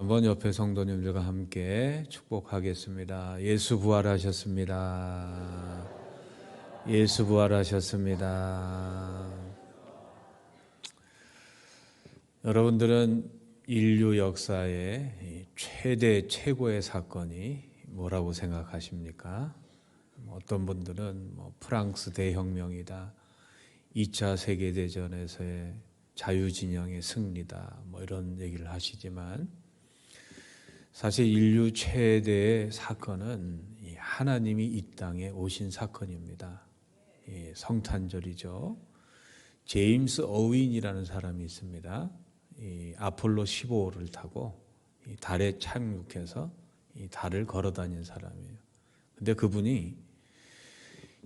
한번 옆에 성도님들과 함께 축복하겠습니다. 예수 부활하셨습니다. 예수 부활하셨습니다. 여러분들은 인류 역사의 최대 최고의 사건이 뭐라고 생각하십니까? 어떤 분들은 프랑스 대혁명이다, 2차 세계대전에서의 자유진영의 승리다, 이런 얘기를 하시지만 사실 인류 최대의 사건은 하나님이 이 땅에 오신 사건입니다. 성탄절이죠. 제임스 어윈이라는 사람이 있습니다. 아폴로 15호를 타고 달에 착륙해서 달을 걸어다닌 사람이에요. 근데 그분이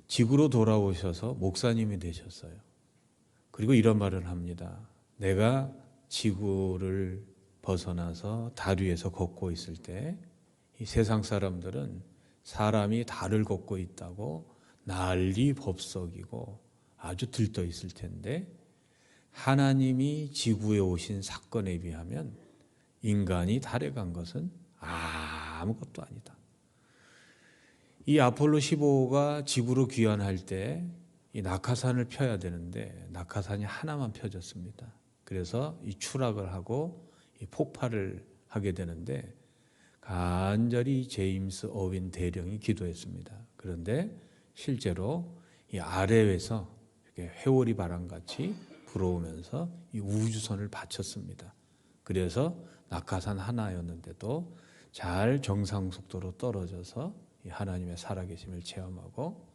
지구로 돌아오셔서 목사님이 되셨어요. 그리고 이런 말을 합니다. 내가 지구를 벗어나서 달 위에서 걷고 있을 때 이 세상 사람들은 사람이 달을 걷고 있다고 난리 법석이고 아주 들떠 있을 텐데, 하나님이 지구에 오신 사건에 비하면 인간이 달에 간 것은 아무것도 아니다. 이 아폴로 15호가 지구로 귀환할 때 이 낙하산을 펴야 되는데 낙하산이 하나만 펴졌습니다. 그래서 이 추락을 하고 이 폭발을 하게 되는데 간절히 제임스 어윈 대령이 기도했습니다. 그런데 실제로 이 아래에서 이렇게 회오리 바람같이 불어오면서 이 우주선을 받쳤습니다. 그래서 낙하산 하나였는데도 잘 정상 속도로 떨어져서 이 하나님의 살아계심을 체험하고,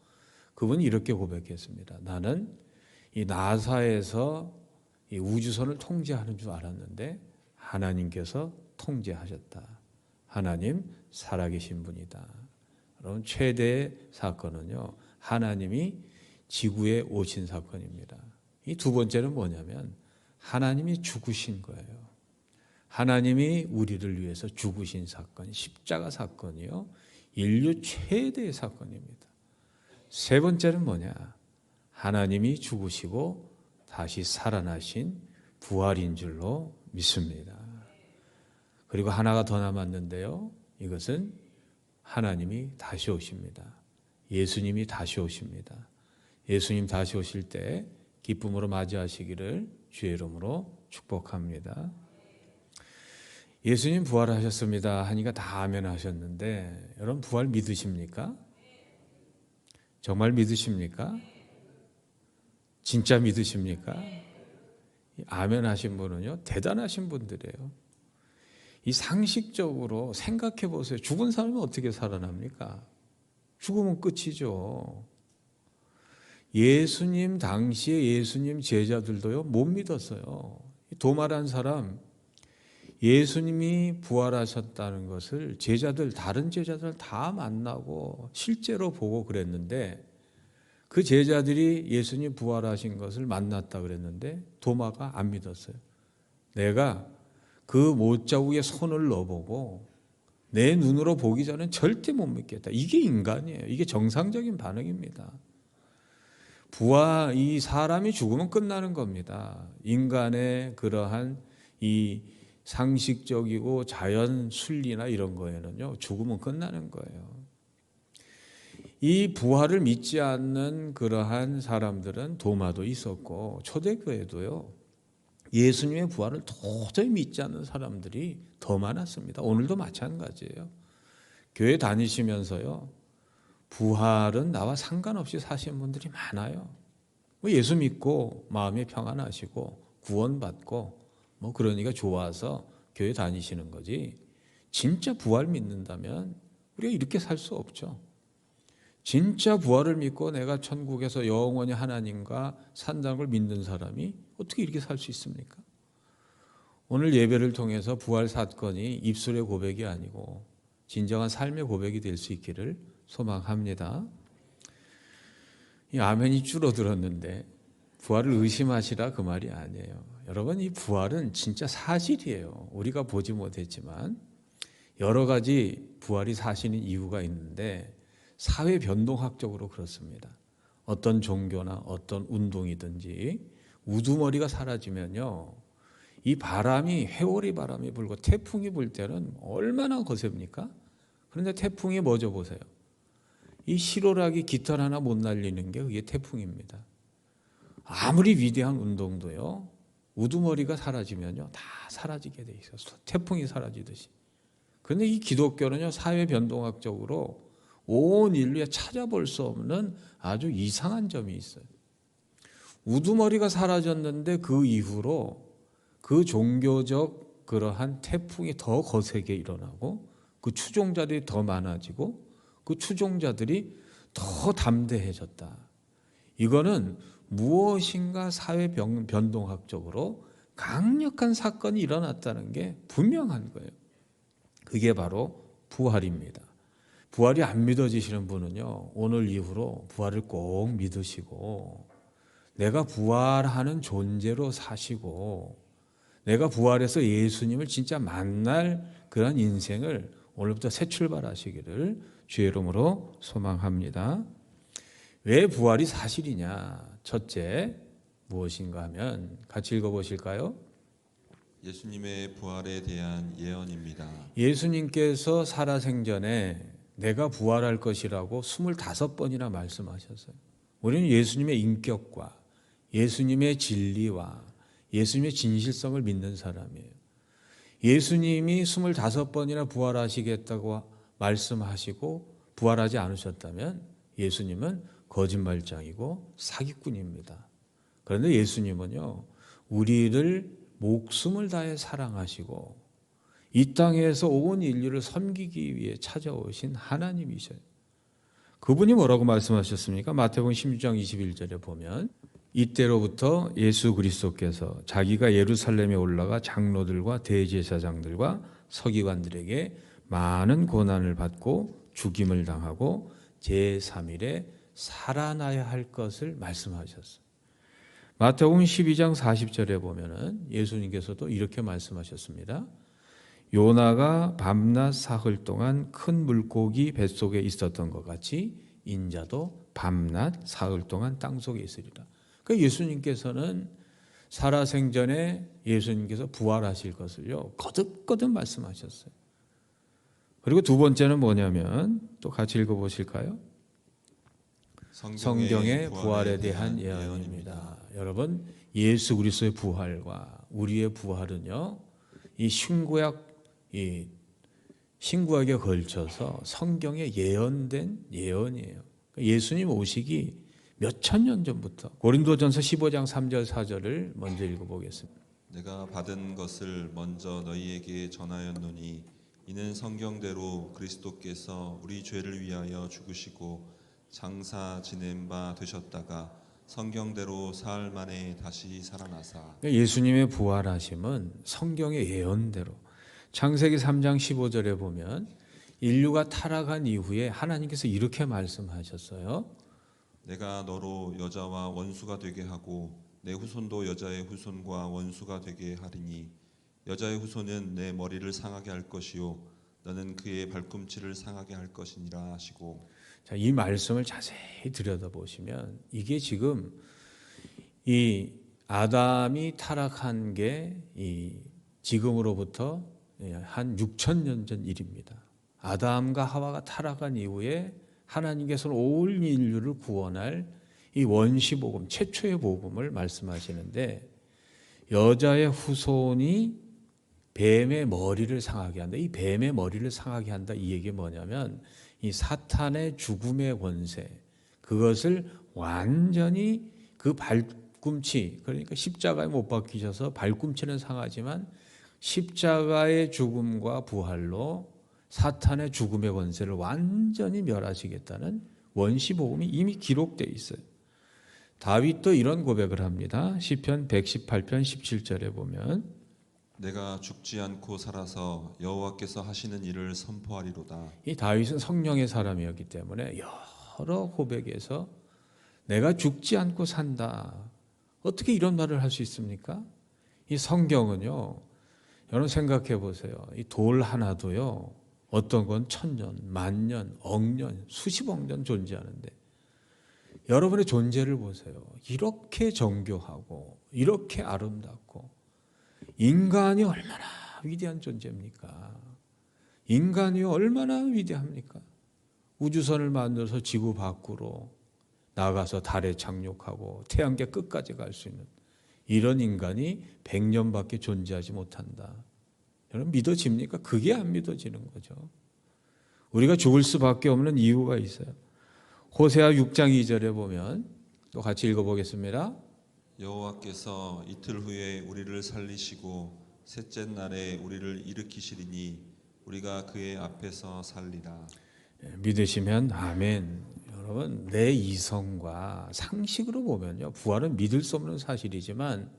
그분이 이렇게 고백했습니다. 나는 이 나사에서 이 우주선을 통제하는 줄 알았는데 하나님께서 통제하셨다. 하나님 살아계신 분이다. 여러분, 최대의 사건은요, 하나님이 지구에 오신 사건입니다. 이 두 번째는 뭐냐면 하나님이 죽으신 거예요. 하나님이 우리를 위해서 죽으신 사건, 십자가 사건이요, 인류 최대의 사건입니다. 세 번째는 뭐냐? 하나님이 죽으시고 다시 살아나신 부활인 줄로 믿습니다. 그리고 하나가 더 남았는데요, 이것은 하나님이 다시 오십니다. 예수님이 다시 오십니다. 예수님 다시 오실 때 기쁨으로 맞이하시기를 주의 이름으로 축복합니다. 예수님 부활하셨습니다 하니까 다 아멘 하셨는데, 여러분 부활 믿으십니까? 정말 믿으십니까? 진짜 믿으십니까? 아멘 하신 분은요, 대단하신 분들이에요. 이 상식적으로 생각해 보세요. 죽은 사람은 어떻게 살아납니까? 죽으면 끝이죠. 예수님 당시에 예수님 제자들도요, 못 믿었어요. 도마라는 사람, 예수님이 부활하셨다는 것을 다른 제자들 다 만나고 실제로 보고 그랬는데, 그 제자들이 예수님 부활하신 것을 만났다 그랬는데 도마가 안 믿었어요. 내가 그 못자국에 손을 넣어보고 내 눈으로 보기 전엔 절대 못 믿겠다. 이게 인간이에요. 이게 정상적인 반응입니다. 이 사람이 죽으면 끝나는 겁니다. 인간의 그러한 이 상식적이고 자연 순리나 이런 거에는요, 죽으면 끝나는 거예요. 이 부활을 믿지 않는 그러한 사람들은 도마도 있었고 초대교회도요, 예수님의 부활을 도저히 믿지 않는 사람들이 더 많았습니다. 오늘도 마찬가지예요. 교회 다니시면서요, 부활은 나와 상관없이 사시는 분들이 많아요. 예수 믿고 마음이 평안하시고 구원받고 그러니까 좋아서 교회 다니시는 거지, 진짜 부활 믿는다면 우리가 이렇게 살 수 없죠. 진짜 부활을 믿고 내가 천국에서 영원히 하나님과 산다는 걸 믿는 사람이 어떻게 이렇게 살 수 있습니까? 오늘 예배를 통해서 부활 사건이 입술의 고백이 아니고 진정한 삶의 고백이 될 수 있기를 소망합니다. 이 아멘이 줄어들었는데 부활을 의심하시라 그 말이 아니에요. 여러분, 이 부활은 진짜 사실이에요. 우리가 보지 못했지만 여러 가지 부활이 사실인 이유가 있는데 사회 변동학적으로 그렇습니다. 어떤 종교나 어떤 운동이든지 우두머리가 사라지면요, 이 바람이 회오리 바람이 불고 태풍이 불 때는 얼마나 거셉니까? 그런데 태풍이 뭐죠 보세요. 이 실오라기 깃털 하나 못 날리는 게 그게 태풍입니다. 아무리 위대한 운동도요. 우두머리가 사라지면요. 다 사라지게 돼 있어요. 태풍이 사라지듯이. 그런데 이 기독교는요. 사회 변동학적으로 온 인류에 찾아볼 수 없는 아주 이상한 점이 있어요. 우두머리가 사라졌는데 그 이후로 그 종교적 그러한 태풍이 더 거세게 일어나고 그 추종자들이 더 많아지고 그 추종자들이 더 담대해졌다. 이거는 무엇인가 사회 변동학적으로 강력한 사건이 일어났다는 게 분명한 거예요. 그게 바로 부활입니다. 부활이 안 믿어지시는 분은요, 오늘 이후로 부활을 꼭 믿으시고 내가 부활하는 존재로 사시고 내가 부활해서 예수님을 진짜 만날 그런 인생을 오늘부터 새 출발하시기를 주의 이름으로 소망합니다. 왜 부활이 사실이냐? 첫째, 무엇인가 하면 같이 읽어보실까요? 예수님의 부활에 대한 예언입니다. 예수님께서 살아생전에 내가 부활할 것이라고 25번이나 말씀하셨어요. 우리는 예수님의 인격과 예수님의 진리와 예수님의 진실성을 믿는 사람이에요. 예수님이 25번이나 부활하시겠다고 말씀하시고 부활하지 않으셨다면 예수님은 거짓말장이고 사기꾼입니다. 그런데 예수님은요, 우리를 목숨을 다해 사랑하시고 이 땅에서 온 인류를 섬기기 위해 찾아오신 하나님이셔요. 그분이 뭐라고 말씀하셨습니까? 마태복음 16장 21절에 보면 이때로부터 예수 그리스도께서 자기가 예루살렘에 올라가 장로들과 대제사장들과 서기관들에게 많은 고난을 받고 죽임을 당하고 제3일에 살아나야 할 것을 말씀하셨어요. 마태복음 12장 40절에 보면은 예수님께서도 이렇게 말씀하셨습니다. 요나가 밤낮 사흘 동안 큰 물고기 뱃속에 있었던 것 같이 인자도 밤낮 사흘 동안 땅속에 있으리라. 그러니까 예수님께서는 살아생전에 예수님께서 부활하실 것을요 거듭거듭 말씀하셨어요. 그리고 두 번째는 뭐냐면 또 같이 읽어보실까요? 성경의 부활에 대한 예언입니다. 여러분, 예수 그리스도의 부활과 우리의 부활은요 이 신구약에 걸쳐서 성경에 예언된 예언이에요. 예수님 오시기 몇천 년 전부터 고린도전서 15장 3절 4절을 먼저 읽어보겠습니다. 내가 받은 것을 먼저 너희에게 전하였노니 이는 성경대로 그리스도께서 우리 죄를 위하여 죽으시고 장사 지낸 바 되셨다가 성경대로 사흘 만에 다시 살아나사. 예수님의 부활하심은 성경의 예언대로 창세기 3장 15절에 보면 인류가 타락한 이후에 하나님께서 이렇게 말씀하셨어요. 내가 너로 여자와 원수가 되게 하고 내 후손도 여자의 후손과 원수가 되게 하리니 여자의 후손은 내 머리를 상하게 할 것이요 너는 그의 발꿈치를 상하게 할 것이니라 하시고. 자, 이 말씀을 자세히 들여다보시면 이게 지금 이 아담이 타락한 게 이 지금으로부터 한 6천 년 전 일입니다. 아담과 하와가 타락한 이후에 하나님께서는 온 인류를 구원할 이 원시복음, 최초의 복음을 말씀하시는데 여자의 후손이 뱀의 머리를 상하게 한다. 이 뱀의 머리를 상하게 한다. 이 얘기 뭐냐면 이 사탄의 죽음의 권세, 그것을 완전히 그 발꿈치, 그러니까 십자가에 못 박히셔서 발꿈치는 상하지만 십자가의 죽음과 부활로 사탄의 죽음의 권세를 완전히 멸하시겠다는 원시복음이 이미 기록되어 있어요. 다윗도 이런 고백을 합니다. 시편 118편 17절에 보면 내가 죽지 않고 살아서 여호와께서 하시는 일을 선포하리로다. 이 다윗은 성령의 사람이었기 때문에 여러 고백에서 내가 죽지 않고 산다. 어떻게 이런 말을 할 수 있습니까? 이 성경은요, 여러분 생각해 보세요. 이 돌 하나도요, 어떤 건 1000년, 만년, 억년, 수십억 년 존재하는데 여러분의 존재를 보세요. 이렇게 정교하고 이렇게 아름답고 인간이 얼마나 위대한 존재입니까? 인간이 얼마나 위대합니까? 우주선을 만들어서 지구 밖으로 나가서 달에 착륙하고 태양계 끝까지 갈 수 있는 이런 인간이 100년밖에 존재하지 못한다. 여러분 믿어집니까? 그게 안 믿어지는 거죠. 우리가 죽을 수밖에 없는 이유가 있어요. 호세아 6장 2절에 보면 또 같이 읽어보겠습니다. 여호와께서 이틀 후에 우리를 살리시고 셋째 날에 우리를 일으키시리니 우리가 그의 앞에서 살리라. 믿으시면 아멘. 여러분 내 이성과 상식으로 보면요, 부활은 믿을 수 없는 사실이지만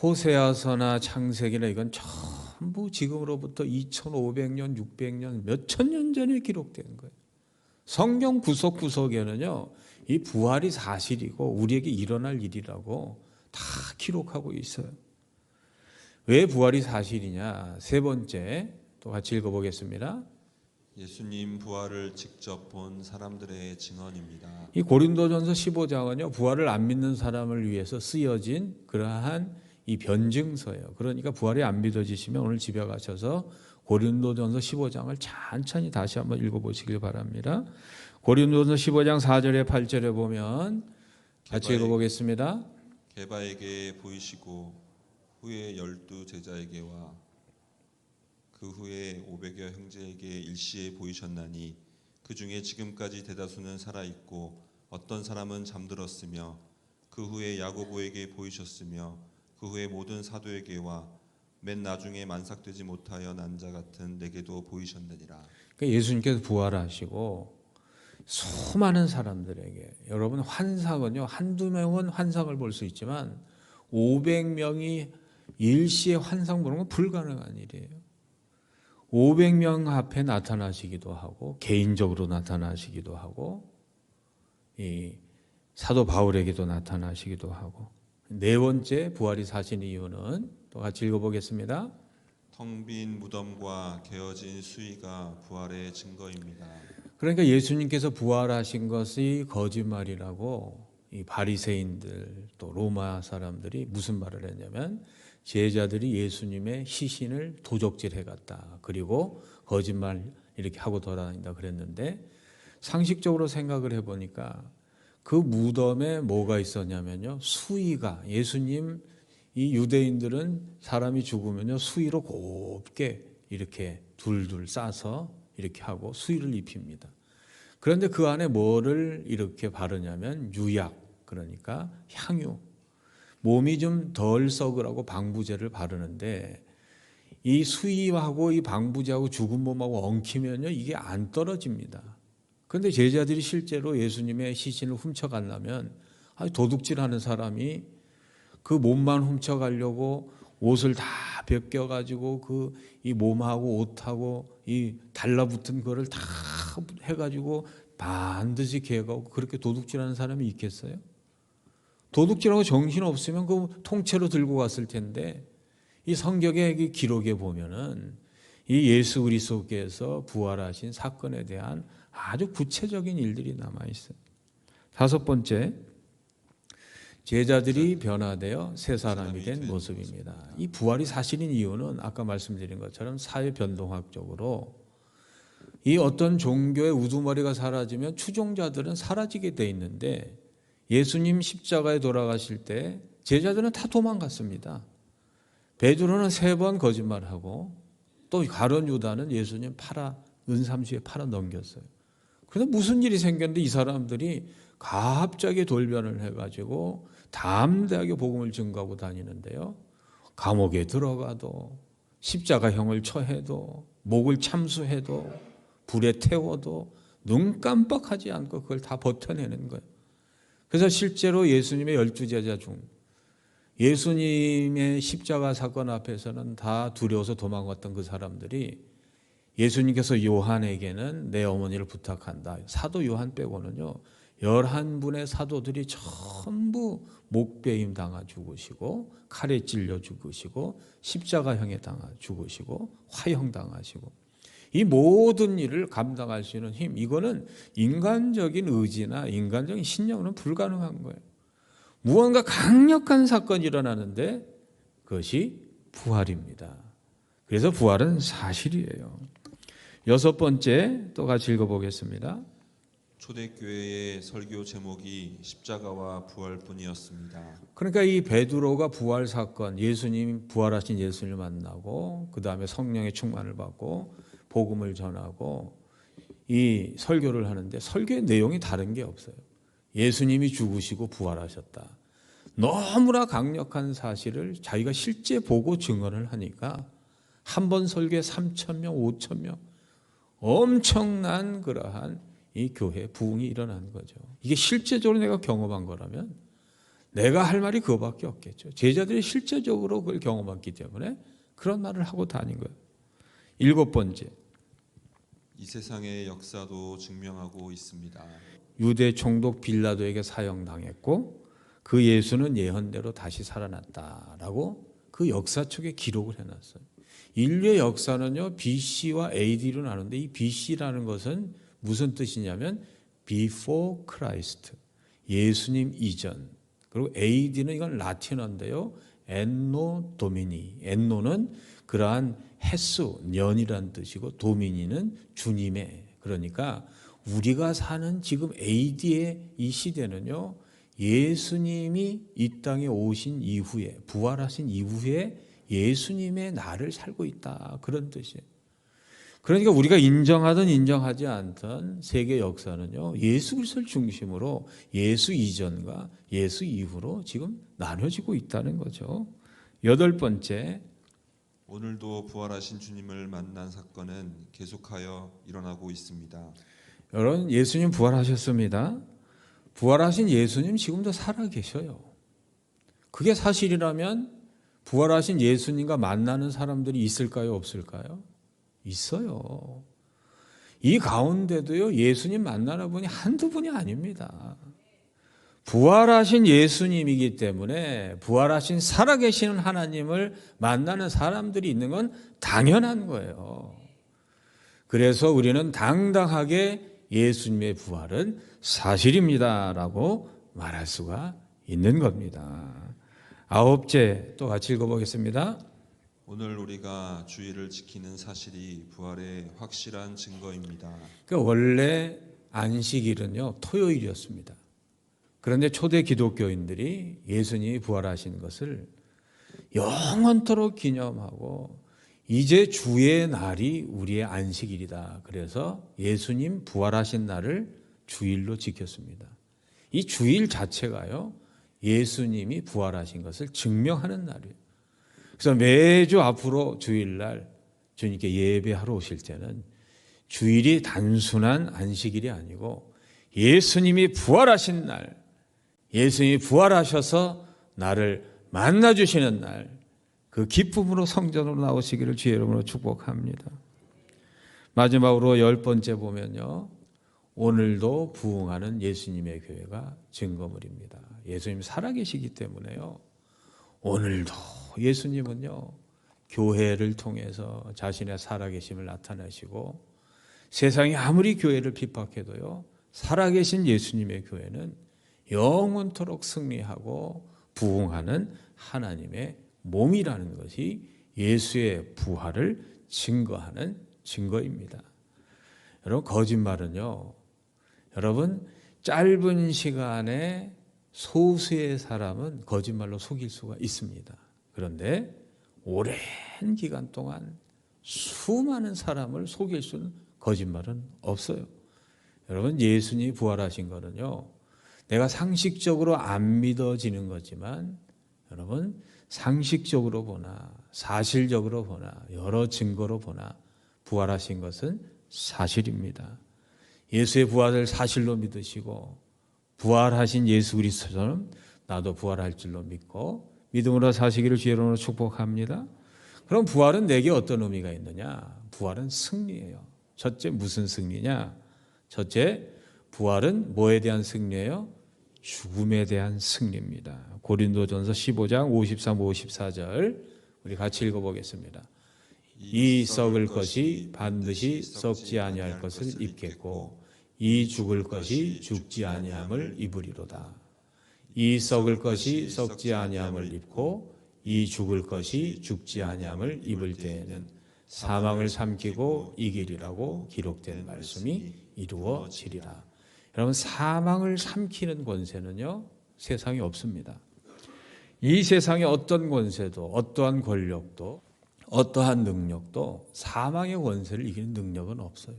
호세아서나 창세기나 이건 전부 지금으로부터 2500년, 600년, 몇천 년 전에 기록된 거예요. 성경 구석구석에는요, 이 부활이 사실이고 우리에게 일어날 일이라고 다 기록하고 있어요. 왜 부활이 사실이냐? 세 번째 또 같이 읽어보겠습니다. 예수님 부활을 직접 본 사람들의 증언입니다. 이 고린도전서 15장은요, 부활을 안 믿는 사람을 위해서 쓰여진 그러한 이 변증서예요. 그러니까 부활이 안 믿어지시면 오늘 집에 가셔서 고린도전서 15장을 천천히 다시 한번 읽어보시길 바랍니다. 고린도전서 15장 4절에 8절에 보면 같이 읽어보겠습니다. 게바에게 보이시고 후에 12 제자에게와 그 후에 500여 형제에게 일시에 보이셨나니 그 중에 지금까지 대다수는 살아있고 어떤 사람은 잠들었으며 그 후에 야고보에게 보이셨으며 그 후에 모든 사도에게와 맨 나중에 만삭되지 못하여 난 자 같은 내게도 보이셨느니라. 그러니까 예수님께서 부활하시고 수많은 사람들에게, 여러분 환상은요, 한두 명은 환상을 볼 수 있지만 500명이 일시에 환상 보는 건 불가능한 일이에요. 500명 앞에 나타나시기도 하고 개인적으로 나타나시기도 하고 이 사도 바울에게도 나타나시기도 하고, 네 번째 부활이 사신 이유는 또 같이 읽어보겠습니다. 텅 빈 무덤과 개어진 수의가 부활의 증거입니다. 그러니까 예수님께서 부활하신 것이 거짓말이라고 이 바리새인들 또 로마 사람들이 무슨 말을 했냐면, 제자들이 예수님의 시신을 도적질해 갔다, 그리고 거짓말 이렇게 하고 돌아다닌다 그랬는데, 상식적으로 생각을 해보니까 그 무덤에 뭐가 있었냐면요, 수의가, 예수님, 이 유대인들은 사람이 죽으면요 수의로 곱게 이렇게 둘둘 싸서 이렇게 하고 수의를 입힙니다. 그런데 그 안에 뭐를 이렇게 바르냐면 유약, 그러니까 향유, 몸이 좀 덜 썩으라고 방부제를 바르는데, 이 수의하고 이 방부제하고 죽은 몸하고 엉키면요 이게 안 떨어집니다. 그런데 제자들이 실제로 예수님의 시신을 훔쳐가려면 도둑질하는 사람이 그 몸만 훔쳐가려고 옷을 다 벗겨가지고 그 이 몸하고 옷하고 이 달라붙은 거를 다 해가지고 반드시 개가고, 그렇게 도둑질하는 사람이 있겠어요? 도둑질하고 정신 없으면 그 통째로 들고 갔을 텐데, 이 성경의 기록에 보면은 이 예수 그리스도께서 부활하신 사건에 대한 아주 구체적인 일들이 남아 있어요. 다섯 번째, 제자들이 변화되어 새 사람이 된 모습입니다. 이 부활이 사실인 이유는 아까 말씀드린 것처럼 사회 변동학적으로 이 어떤 종교의 우두머리가 사라지면 추종자들은 사라지게 돼 있는데, 예수님 십자가에 돌아가실 때 제자들은 다 도망갔습니다. 베드로는 3번 거짓말하고 또 가룟 유다는 예수님 은삼시에 팔아 넘겼어요. 그런데 무슨 일이 생겼는데 이 사람들이 갑자기 돌변을 해가지고 담대하게 복음을 증거하고 다니는데요, 감옥에 들어가도 십자가형을 처해도 목을 참수해도 불에 태워도 눈 깜빡하지 않고 그걸 다 버텨내는 거예요. 그래서 실제로 예수님의 12 제자 중 예수님의 십자가 사건 앞에서는 다 두려워서 도망갔던 그 사람들이 예수님께서 요한에게는 내 어머니를 부탁한다, 사도 요한 빼고는요 11분의 사도들이 전부 목베임 당하 죽으시고 칼에 찔려 죽으시고 십자가형에 당하 죽으시고 화형 당하시고, 이 모든 일을 감당할 수 있는 힘, 이거는 인간적인 의지나 인간적인 신념으로는 불가능한 거예요. 무언가 강력한 사건이 일어나는데 그것이 부활입니다. 그래서 부활은 사실이에요. 여섯 번째 또 같이 읽어보겠습니다. 초대교회의 설교 제목이 십자가와 부활뿐이었습니다. 그러니까 이 베드로가 부활 사건, 예수님 부활하신 예수님을 만나고 그 다음에 성령의 충만을 받고 복음을 전하고 이 설교를 하는데 설교의 내용이 다른 게 없어요. 예수님이 죽으시고 부활하셨다. 너무나 강력한 사실을 자기가 실제 보고 증언을 하니까 한 번 설교에 3,000명, 5,000명 엄청난 그러한 이 교회 부흥이 일어난 거죠. 이게 실제적으로 내가 경험한 거라면 내가 할 말이 그거밖에 없겠죠. 제자들이 실제적으로 그걸 경험했기 때문에 그런 말을 하고 다닌 거예요. 일곱 번째, 이 세상의 역사도 증명하고 있습니다. 유대 총독 빌라도에게 사형당했고 그 예수는 예언대로 다시 살아났다라고 그 역사책에 기록을 해놨어요. 인류의 역사는요 BC와 AD로 나누는데 이 BC라는 것은 무슨 뜻이냐면 Before Christ, 예수님 이전. 그리고 AD는 이건 라틴어인데요. Anno Domini. Anno는 그러한 횟수, 년이란 뜻이고 도미니는 주님의. 그러니까 우리가 사는 지금 AD의 이 시대는요. 예수님이 이 땅에 오신 이후에 부활하신 이후에 예수님의 날을 살고 있다. 그런 뜻이에요. 그러니까 우리가 인정하든 인정하지 않든 세계 역사는요. 예수 그리스도를 중심으로 예수 이전과 예수 이후로 지금 나눠지고 있다는 거죠. 여덟 번째, 오늘도 부활하신 주님을 만난 사건은 계속하여 일어나고 있습니다. 여러분 예수님 부활하셨습니다. 부활하신 예수님 지금도 살아계셔요. 그게 사실이라면 부활하신 예수님과 만나는 사람들이 있을까요? 없을까요? 있어요. 이 가운데도요, 예수님 만나는 분이 한두 분이 아닙니다. 부활하신 예수님이기 때문에 부활하신 살아계시는 하나님을 만나는 사람들이 있는 건 당연한 거예요. 그래서 우리는 당당하게 예수님의 부활은 사실입니다라고 말할 수가 있는 겁니다. 아홉째 또 같이 읽어보겠습니다. 오늘 우리가 주일을 지키는 사실이 부활의 확실한 증거입니다. 그러니까 원래 안식일은요 토요일이었습니다. 그런데 초대 기독교인들이 예수님이 부활하신 것을 영원토록 기념하고 이제 주의 날이 우리의 안식일이다. 그래서 예수님 부활하신 날을 주일로 지켰습니다. 이 주일 자체가요 예수님이 부활하신 것을 증명하는 날이에요. 그래서 매주 앞으로 주일날 주님께 예배하러 오실 때는 주일이 단순한 안식일이 아니고 예수님이 부활하신 날, 예수님이 부활하셔서 나를 만나주시는 날, 그 기쁨으로 성전으로 나오시기를 주의 이름으로 축복합니다. 마지막으로 열 번째 보면요. 오늘도 부흥하는 예수님의 교회가 증거물입니다. 예수님 살아계시기 때문에요. 오늘도 예수님은요. 교회를 통해서 자신의 살아계심을 나타내시고 세상이 아무리 교회를 핍박해도요. 살아계신 예수님의 교회는 영원토록 승리하고 부흥하는 하나님의 몸이라는 것이 예수의 부활을 증거하는 증거입니다. 여러분 거짓말은요. 여러분 짧은 시간에 소수의 사람은 거짓말로 속일 수가 있습니다. 그런데 오랜 기간 동안 수많은 사람을 속일 수는 거짓말은 없어요. 여러분 예수님이 부활하신 거는요. 내가 상식적으로 안 믿어지는 거지만 여러분 상식적으로 보나 사실적으로 보나 여러 증거로 보나 부활하신 것은 사실입니다. 예수의 부활을 사실로 믿으시고 부활하신 예수 그리스도처럼 나도 부활할 줄로 믿고 믿음으로 사시기를 주의 이름으로 축복합니다. 그럼 부활은 내게 어떤 의미가 있느냐? 부활은 승리예요. 첫째 무슨 승리냐? 첫째 부활은 뭐에 대한 승리예요? 죽음에 대한 승리입니다. 고린도전서 15장 53, 54절 우리 같이 읽어보겠습니다. 이 썩을 것이 반드시 썩지 아니할 것을 입겠고 이 죽을 것이 죽지 아니함을 입으리로다. 이 썩을 것이 썩지 아니함을 입고 이 죽을 것이 죽지 아니함을 입을 때에는 사망을 삼키고 이기리라고 기록된 말씀이 이루어지리라. 여러분, 사망을 삼키는 권세는요, 세상에 없습니다. 이 세상의 어떤 권세도, 어떠한 권력도, 어떠한 능력도 사망의 권세를 이기는 능력은 없어요.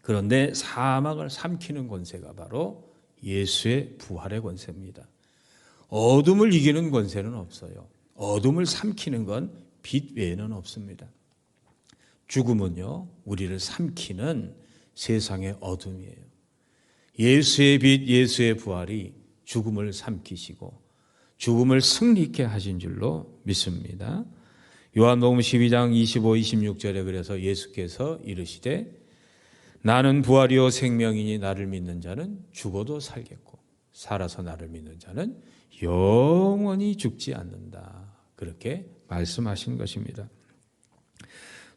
그런데 사망을 삼키는 권세가 바로 예수의 부활의 권세입니다. 어둠을 이기는 권세는 없어요. 어둠을 삼키는 건 빛 외에는 없습니다. 죽음은요, 우리를 삼키는 세상의 어둠이에요. 예수의 빛, 예수의 부활이 죽음을 삼키시고 죽음을 승리케 하신 줄로 믿습니다. 요한복음 12장 25, 26절에 그래서 예수께서 이르시되 나는 부활이요 생명이니 나를 믿는 자는 죽어도 살겠고 살아서 나를 믿는 자는 영원히 죽지 않는다. 그렇게 말씀하신 것입니다.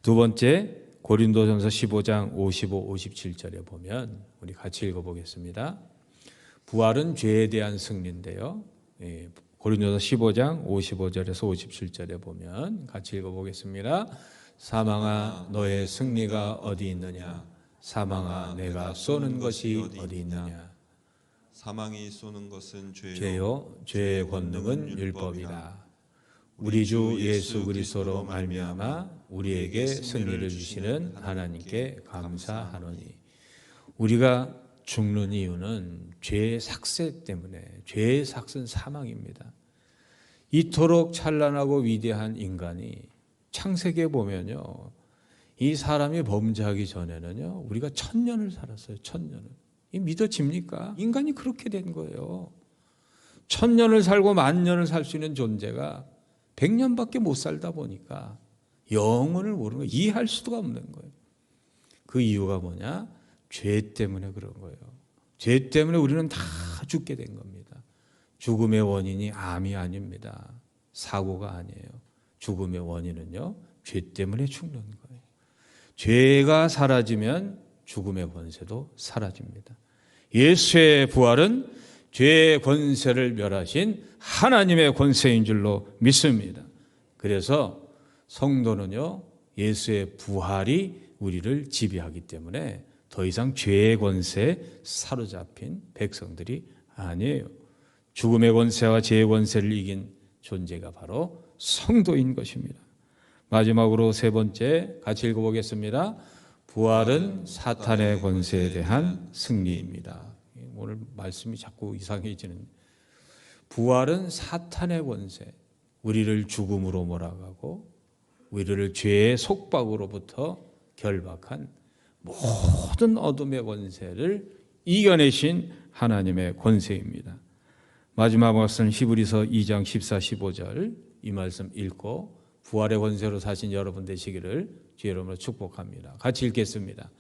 두 번째, 고린도전서 15장 55, 57절에 보면 우리 같이 읽어보겠습니다. 부활은 죄에 대한 승리인데요. 고린도전서 15장 55절에서 57절에 보면 같이 읽어보겠습니다. 사망아 너의 승리가 어디 있느냐? 사망아 내가 쏘는 것이 어디 있느냐? 사망이 쏘는 것은 죄요 죄의 권능은 율법이라. 우리 주 예수 그리스도로 말미암아 우리에게 승리를 주시는 하나님께 감사하노니. 우리가 죽는 이유는 죄의 삭세 때문에, 죄의 삭은 사망입니다. 이토록 찬란하고 위대한 인간이 창세기에 보면요, 이 사람이 범죄하기 전에는요, 우리가 1000년을 살았어요. 1000년을. 이 믿어집니까? 인간이 그렇게 된 거예요. 1000년을 살고 10,000년을 살 수 있는 존재가 100년밖에 못 살다 보니까 영혼을 모르는 거예요. 이해할 수가 없는 거예요. 그 이유가 뭐냐? 죄 때문에 그런 거예요. 죄 때문에 우리는 다 죽게 된 겁니다. 죽음의 원인이 암이 아닙니다. 사고가 아니에요. 죽음의 원인은요, 죄 때문에 죽는 거예요. 죄가 사라지면 죽음의 권세도 사라집니다. 예수의 부활은 죄의 권세를 멸하신 하나님의 권세인 줄로 믿습니다. 그래서 성도는요, 예수의 부활이 우리를 지배하기 때문에 더 이상 죄의 권세에 사로잡힌 백성들이 아니에요. 죽음의 권세와 죄의 권세를 이긴 존재가 바로 성도인 것입니다. 마지막으로 세 번째 같이 읽어보겠습니다. 부활은 사탄의 권세에 대한 승리입니다. 오늘 말씀이 자꾸 이상해지는, 부활은 사탄의 권세, 우리를 죽음으로 몰아가고 우리를 죄의 속박으로부터 결박한 모든 어둠의 권세를 이겨내신 하나님의 권세입니다. 마지막 말씀 히브리서 2장 14, 15절 이 말씀 읽고 부활의 권세로 사신 여러분 되시기를 주의 이름으로 축복합니다. 같이 읽겠습니다.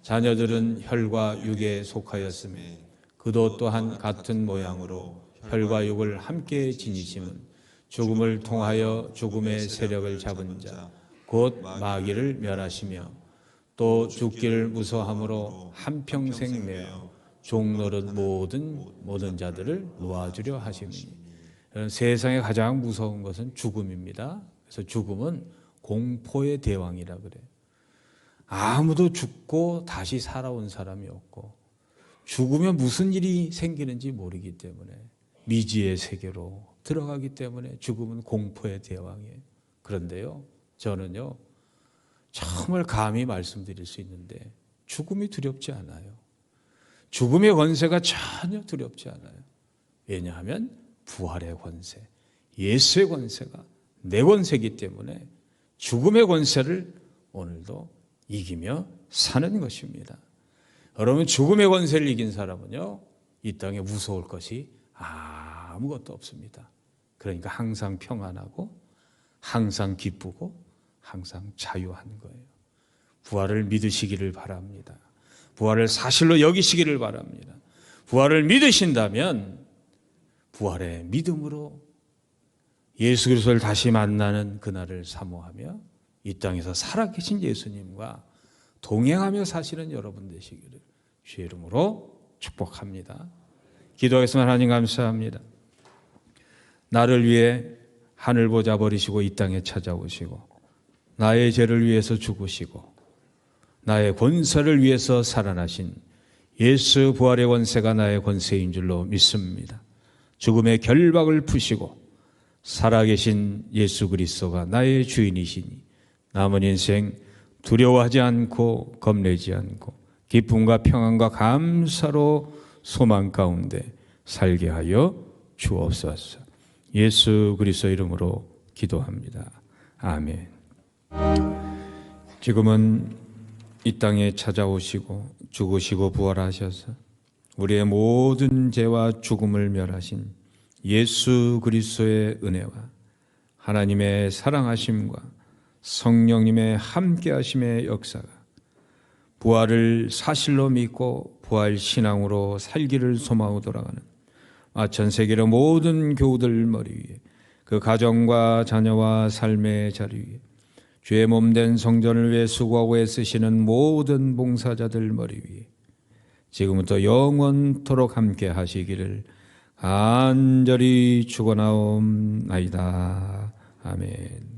자녀들은 혈과 육에 속하였음에 그도 또한 같은 모양으로 혈과 육을 함께 지니심은 죽음을 통하여 죽음의 세력을 잡은 자 곧 마귀를 멸하시며 또 죽기를 무서함으로 한평생 매어 종노릇 모든 자들을 놓아주려 하심이니. 세상에 가장 무서운 것은 죽음입니다. 그래서 죽음은 공포의 대왕이라 그래요. 아무도 죽고 다시 살아온 사람이 없고 죽으면 무슨 일이 생기는지 모르기 때문에 미지의 세계로 들어가기 때문에 죽음은 공포의 대왕이에요. 그런데요, 저는요, 정말 감히 말씀드릴 수 있는데 죽음이 두렵지 않아요. 죽음의 권세가 전혀 두렵지 않아요. 왜냐하면 부활의 권세, 예수의 권세가 내 권세이기 때문에 죽음의 권세를 오늘도 이기며 사는 것입니다. 여러분, 죽음의 권세를 이긴 사람은요, 이 땅에 무서울 것이 아무것도 없습니다. 그러니까 항상 평안하고 항상 기쁘고 항상 자유한 거예요. 부활을 믿으시기를 바랍니다. 부활을 사실로 여기시기를 바랍니다. 부활을 믿으신다면 부활의 믿음으로 예수 그리스도를 다시 만나는 그날을 사모하며 이 땅에서 살아계신 예수님과 동행하며 사시는 여러분 되시기를 주의 이름으로 축복합니다. 기도하겠습니다. 하나님 감사합니다. 나를 위해 하늘 보좌 버리시고 이 땅에 찾아오시고 나의 죄를 위해서 죽으시고 나의 권세를 위해서 살아나신 예수 부활의 권세가 나의 권세인 줄로 믿습니다. 죽음의 결박을 푸시고 살아계신 예수 그리스도가 나의 주인이시니 남은 인생 두려워하지 않고 겁내지 않고 기쁨과 평안과 감사로 소망 가운데 살게 하여 주옵소서. 예수 그리스도 이름으로 기도합니다. 아멘. 지금은 이 땅에 찾아오시고 죽으시고 부활하셔서 우리의 모든 죄와 죽음을 멸하신 예수 그리스도의 은혜와 하나님의 사랑하심과 성령님의 함께하심의 역사가 부활을 사실로 믿고 부활 신앙으로 살기를 소망하고 돌아가는 전 세계의 모든 교우들 머리 위에 그 가정과 자녀와 삶의 자리 위에 주의 몸된 성전을 위해 수고하고 애쓰시는 모든 봉사자들 머리 위에 지금부터 영원토록 함께 하시기를 간절히 축원하옵나이다. 아멘.